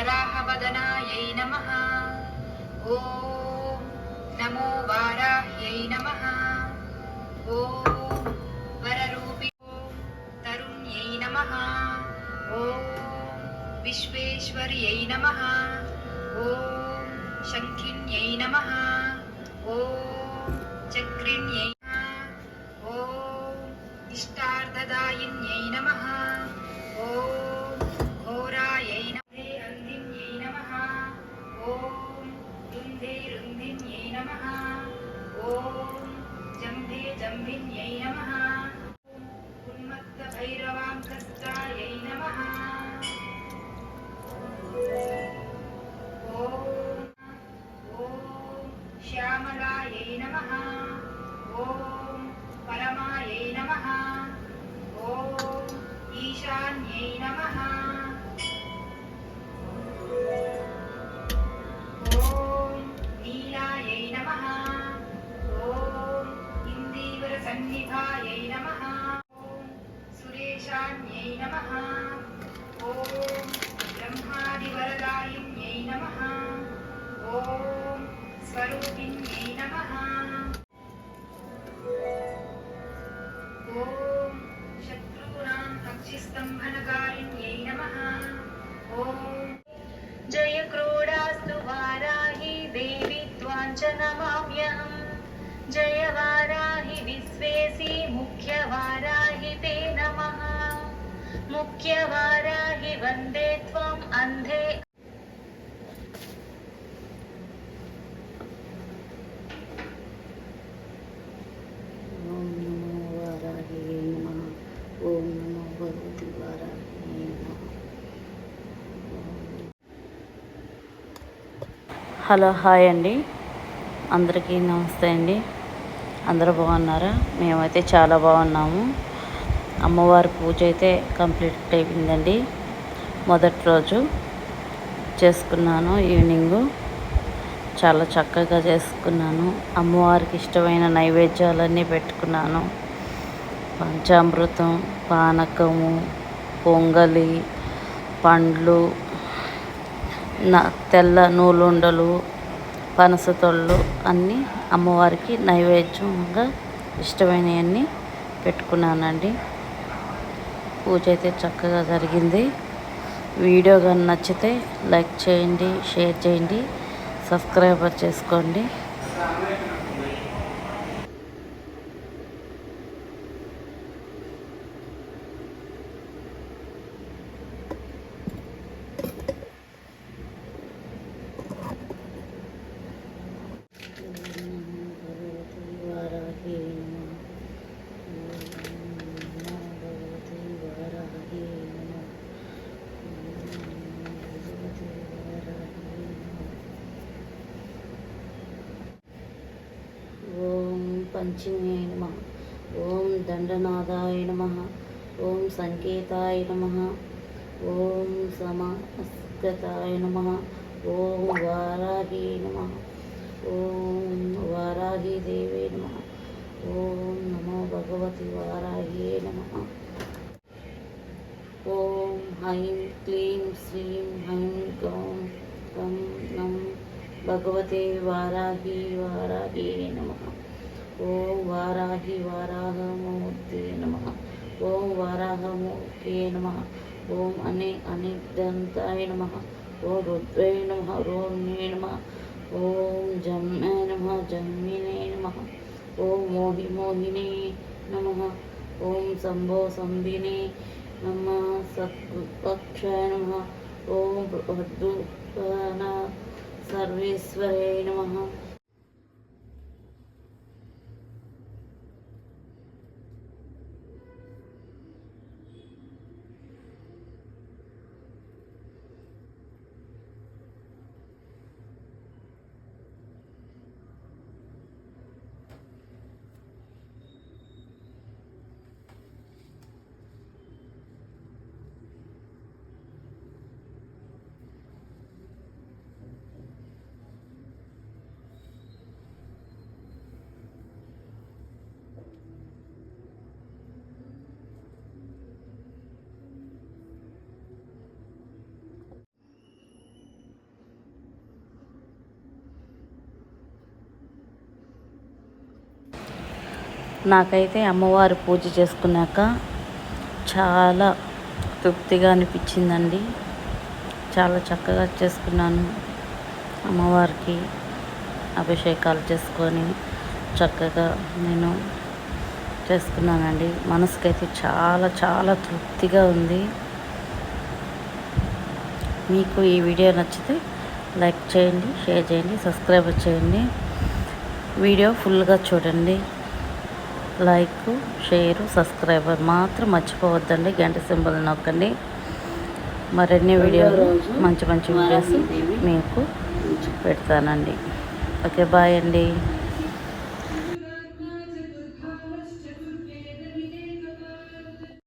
वराहवदनायै नमः। ॐ नमो वाराह्यै नमः। ॐ वररूपिण्यै तरुण्यै नमः। ॐ विश्वेश्वर्यै नमः। ॐ शङ्खिन्यै नमः। ॐ चक्रिण्यै नमः। ॐ इष्टार्थदायिन्यै नमः। ॐ घोरायै रन्धिन्यै नमः। ॐ रुन्धे रुन्धिन्यै नमः। ॐ जम्भे जम्भिन्यै नमः। उन्मत्तभैरवाङ्कस्त्रायै नमः। ॐ श्यामलायै नमः। ॐ परमायै नमः। ॐ ईशान्यै नमः। ॐ नीलायै नमः। ॐ इन्दीवरसन्निभायै नमः। ॐ सुरेशान्यै नमः। ॐ ब्रह्मादिवरदायिन्यै नमः। ॐ स्वरूपिण्यै नमः। ॐ शत्रूणाम् अक्षिस्तम्भनकारिण्यै नमः। ॐ जय क्रोडास्तु वाराहि देवी त्वां च नमाम्यहम्। जय वाराहि विश्वेसि मुख्यवाराहि ते नमः। मुख्यवाराहि वन्दे त्वम् अन्धे। హలో హాయ్ అండి, అందరికీ నమస్తే అండి. అందరూ బాగున్నారా? మేమైతే చాలా బాగున్నాము. అమ్మవారి పూజ అయితే కంప్లీట్ అయిపోయిందండి. మొదటి రోజు చేసుకున్నాను. ఈవినింగు చాలా చక్కగా చేసుకున్నాను. అమ్మవారికి ఇష్టమైన నైవేద్యాలన్నీ పెట్టుకున్నాను. పంచామృతం, పానకము, పొంగలి, పండ్లు, తెల్ల నూలుండలు, పనసతొళ్ళు అన్నీ అమ్మవారికి నైవేద్యంగా ఇష్టమైనవన్నీ పెట్టుకున్నానండి. పూజ అయితే చక్కగా జరిగింది. వీడియో కానీ నచ్చితే లైక్ చేయండి, షేర్ చేయండి, సబ్స్క్రైబర్ చేసుకోండి. పంచిన్యాయ నమః. ఓం దండనాదాయ నమః. ఓం సంకేతాయ నమః. ఓం సమస్కృతాయ నమః. ఓం వారాహి నమః. ఓం వారాహి దేవే నమః. ఓం నమో భగవతి వారాహ్యే నమః. ఓం ఐం క్లీం శ్రీం ఐం గౌం గం నం భగవతే వారాహి వారాహ్యే నమః. ఓం వారాహి వారాహమూర్తే నమః. ఓం వారాహమూర్తే నమః. ఓం అనేకదంతాయ నమః. ఓం రుద్రాయ నమః. రోమ్యే నమః. ఓం జమ్మే నమః. జమ్మినే నమః. ఓం మోహినే నమః. ఓం శంభో సంభినే నమః. సత్పక్షాయ నమః. ఓం బృహద్రూపాణ సర్వేశ్వరాయ నమః. నాకైతే అమ్మవారి పూజ చేసుకున్నాక చాలా తృప్తిగా అనిపించిందండి. చాలా చక్కగా చేసుకున్నాను. అమ్మవారికి అభిషేకాలు చేసుకొని చక్కగా నేను చేసుకున్నానండి. మనసుకైతే చాలా చాలా తృప్తిగా ఉంది. మీకు ఈ వీడియో నచ్చితే లైక్ చేయండి, షేర్ చేయండి, సబ్స్క్రైబ్ చేయండి. వీడియో ఫుల్గా చూడండి. లైక్, షేరు, సబ్స్క్రైబర్ మాత్రం మర్చిపోవద్దండి. గంట సింబల్ నొక్కండి. మరిన్ని వీడియోలు మంచి మంచి వీడియోస్ మీకు పెడతానండి. ఓకే, బాయ్ అండి.